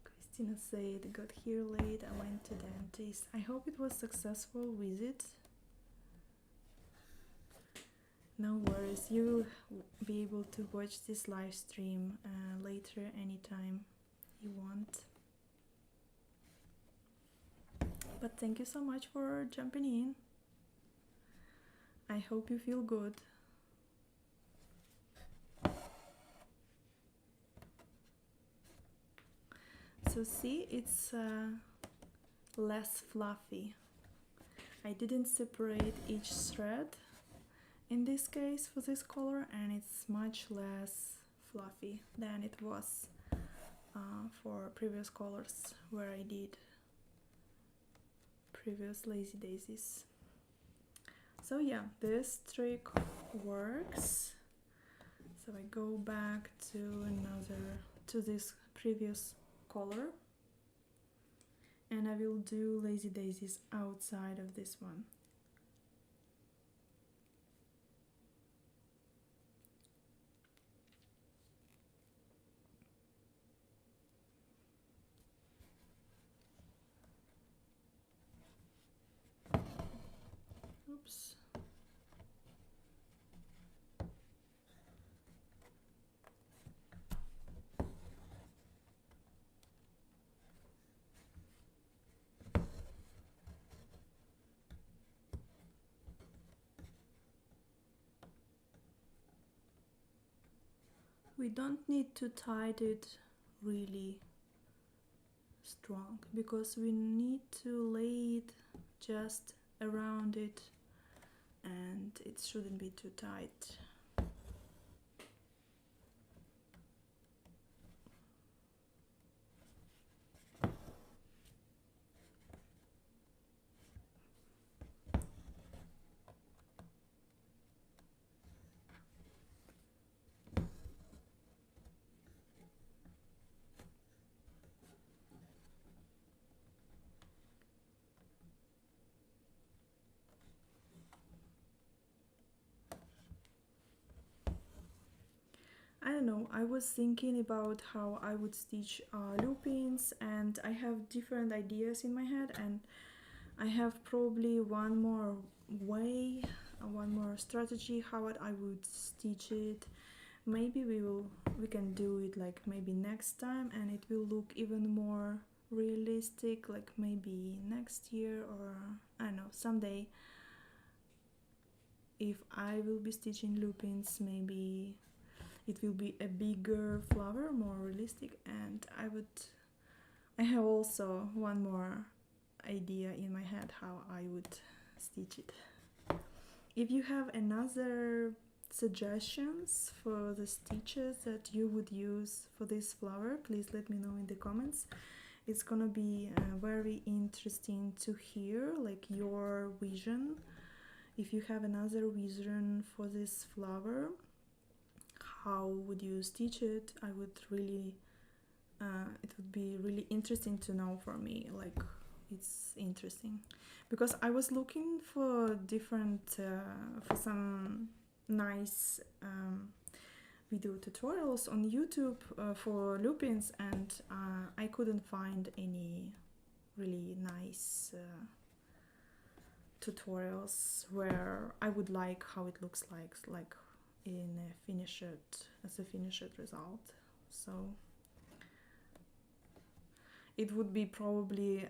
Christina said, got here late, I went to dentist. I hope it was successful visit. No worries, you will be able to watch this live stream later anytime you want. But thank you so much for jumping in. I hope you feel good. So see, it's less fluffy. I didn't separate each thread in this case for this color, and it's much less fluffy than it was for previous colors where I did previous lazy daisies. So yeah, this trick works. So I go back to this previous color, and I will do lazy daisies outside of this one. Oops. We don't need to tie it really strong because we need to lay it just around it, and it shouldn't be too tight. I don't know, I was thinking about how I would stitch lupins, and I have different ideas in my head, and I have probably one more way, one more strategy how I would stitch it. Maybe we can do it like maybe next time, and it will look even more realistic, like maybe next year, or I don't know, someday. If I will be stitching lupins, maybe it will be a bigger flower, more realistic, and I have also one more idea in my head how I would stitch it. If you have another suggestions for the stitches that you would use for this flower, please let me know in the comments. It's gonna be very interesting to hear like your vision. If you have another vision for this flower, how would you stitch it? I would really it would be really interesting to know for me. Like, it's interesting because I was looking for different for some nice video tutorials on YouTube for lupins, and I couldn't find any really nice tutorials where I would like how it looks like in a finished result. So it would be probably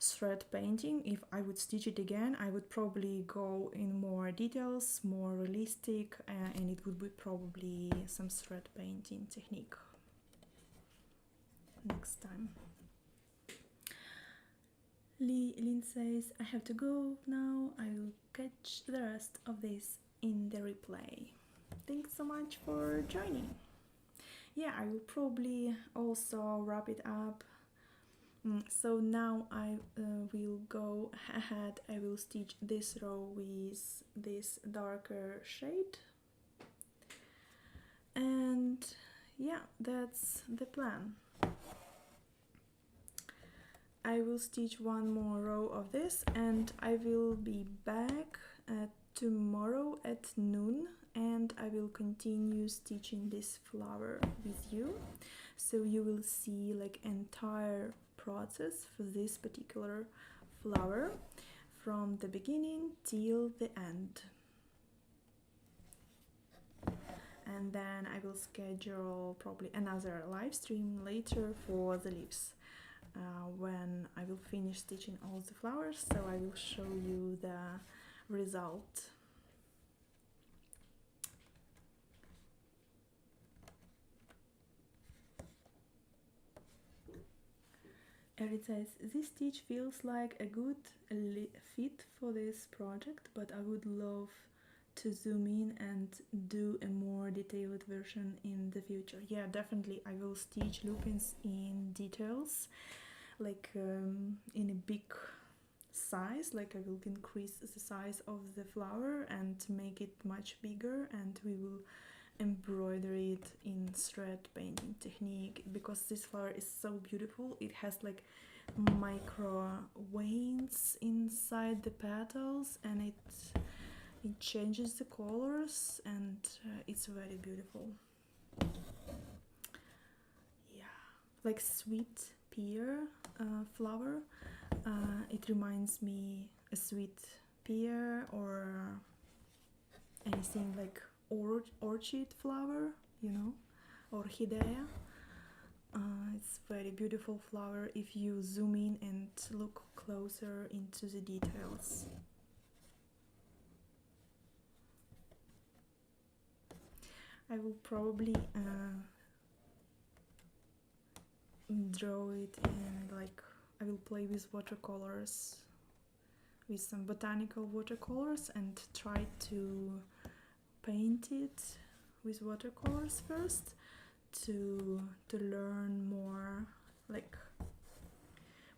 thread painting. If I would stitch it again, I would probably go in more details, more realistic, and it would be probably some thread painting technique next time. Lynn says, I have to go now. I will catch the rest of this in the replay. Thanks so much for joining. Yeah, I will probably also wrap it up. So now I will go ahead. I will stitch this row with this darker shade. And yeah, that's the plan. I will stitch one more row of this and I will be back tomorrow at noon, and I will continue stitching this flower with you, so you will see like entire process for this particular flower from the beginning till the end. And then I will schedule probably another live stream later for the leaves. When I will finish stitching all the flowers, so I will show you the result. Erin says, this stitch feels like a good fit for this project, but I would love to zoom in and do a more detailed version in the future. Yeah, definitely I will stitch lupins in details, like in a big size, like I will increase the size of the flower and make it much bigger, and we will embroider it in thread painting technique, because this flower is so beautiful. It has like micro veins inside the petals, and it changes the colors, and it's very beautiful. Yeah, like sweet pear flower. It reminds me a sweet pear or anything like orchid flower, you know, orchidea. It's very beautiful flower if you zoom in and look closer into the details. I will probably draw it in, like, I will play with watercolors, with some botanical watercolors, and try to paint it with watercolors first to learn more. Like,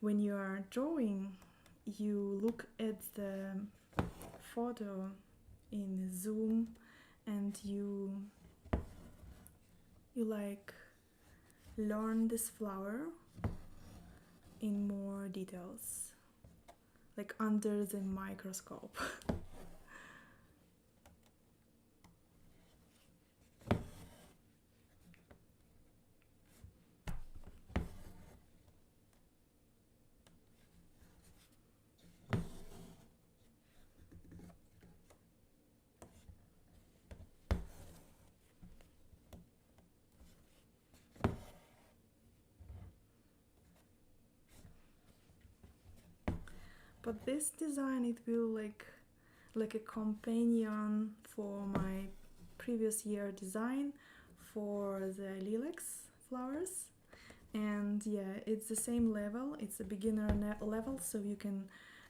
when you are drawing, you look at the photo in zoom and you like learn this flower in more details, like under the microscope. But this design, it will like a companion for my previous year design for the lilacs flowers. And yeah, it's the same level, it's a beginner level, so you can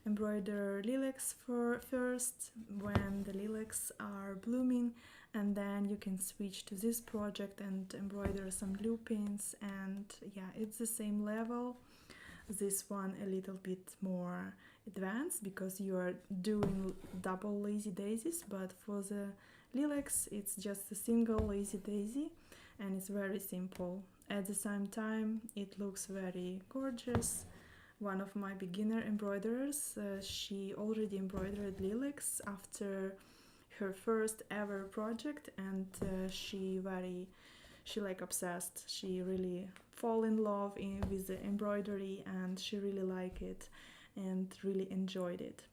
embroider lilacs first when the lilacs are blooming, and then you can switch to this project and embroider some lupins. And yeah, it's the same level. This one a little bit more advanced because you are doing double lazy daisies, but for the lilacs it's just a single lazy daisy, and it's very simple. At the same time, it looks very gorgeous. One of my beginner embroiderers, she already embroidered lilacs after her first ever project, and she like obsessed. She really fall in love with the embroidery, and she really liked it and really enjoyed it.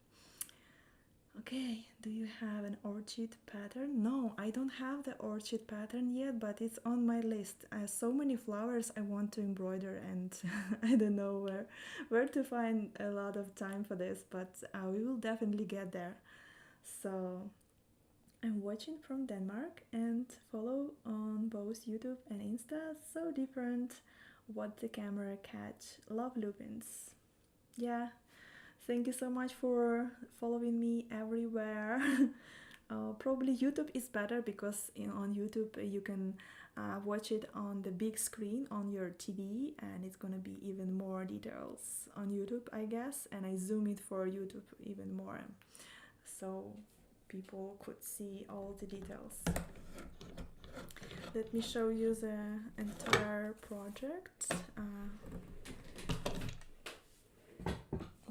Okay, do you have an orchid pattern? No, I don't have the orchid pattern yet, but it's on my list. I have so many flowers I want to embroider, and I don't know where to find a lot of time for this, but we will definitely get there. So I'm watching from Denmark and follow on both YouTube and Insta. So different what the camera catch. Love Lupins. Yeah, thank you so much for following me everywhere. Probably YouTube is better because on YouTube you can watch it on the big screen on your TV, and it's gonna be even more details on YouTube, I guess. And I zoom it for YouTube even more, so people could see all the details. Let me show you the entire project.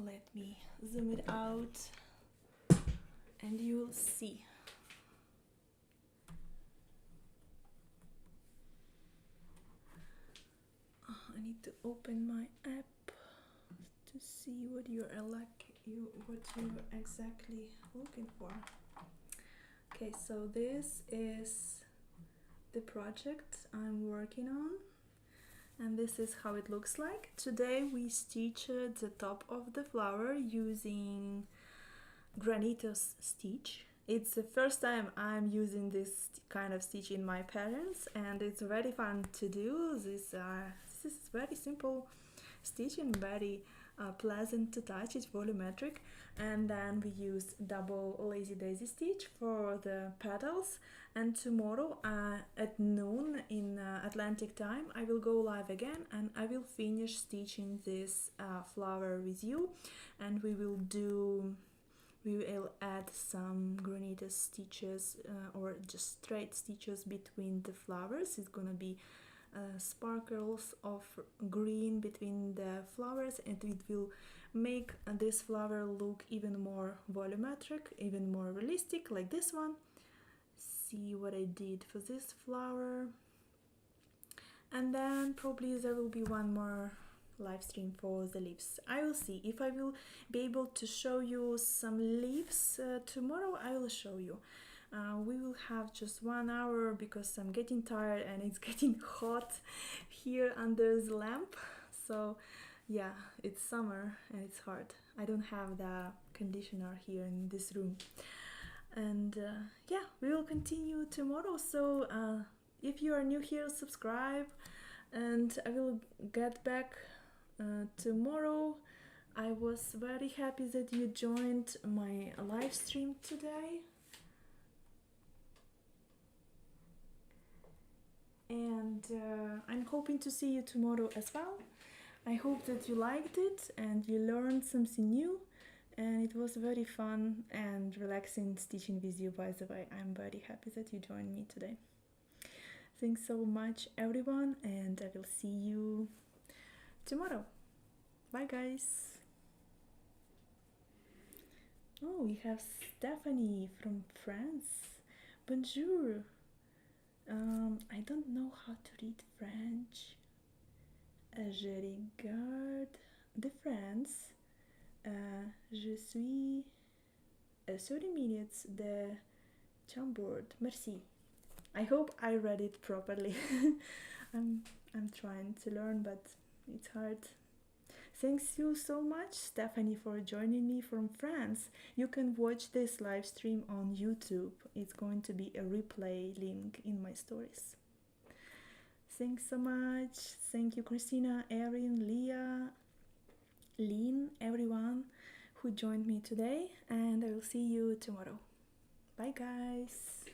Let me zoom it out and you'll see. I need to open my app to see what you're exactly looking for. Okay, so this is the project I'm working on, and this is how it looks like. Today we stitched the top of the flower using Granitos stitch. It's the first time I'm using this kind of stitch in my patterns, and it's very fun to do. This is very simple stitching, very pleasant to touch. It's volumetric, and then we use double lazy daisy stitch for the petals. And tomorrow at noon in Atlantic time I will go live again, and I will finish stitching this flower with you, and we will add some Granitos stitches or just straight stitches between the flowers. It's gonna be sparkles of green between the flowers, and it will make this flower look even more volumetric, even more realistic, like this one. See what I did for this flower. And then probably there will be one more live stream for the leaves. I will see if I will be able to show you some leaves tomorrow. I will show you. We will have just 1 hour because I'm getting tired and it's getting hot here under the lamp. So yeah, it's summer and it's hard. I don't have the conditioner here in this room. And yeah, we will continue tomorrow. So if you are new here, subscribe, and I will get back tomorrow. I was very happy that you joined my live stream today. And I'm hoping to see you tomorrow as well. I hope that you liked it and you learned something new, and it was very fun and relaxing stitching with you, by the way. I'm very happy that you joined me today. Thanks so much everyone, and I will see you tomorrow. Bye guys. Oh, we have Stephanie from France. Bonjour. I don't know how to read French. Je regarde de France. Je suis 30 minutes de Chambord. Merci. I hope I read it properly. I'm trying to learn, but it's hard. Thanks you so much, Stephanie, for joining me from France. You can watch this live stream on YouTube. It's going to be a replay link in my stories. Thanks so much. Thank you, Christina, Erin, Leah, Lynn, everyone who joined me today, and I will see you tomorrow. Bye, guys.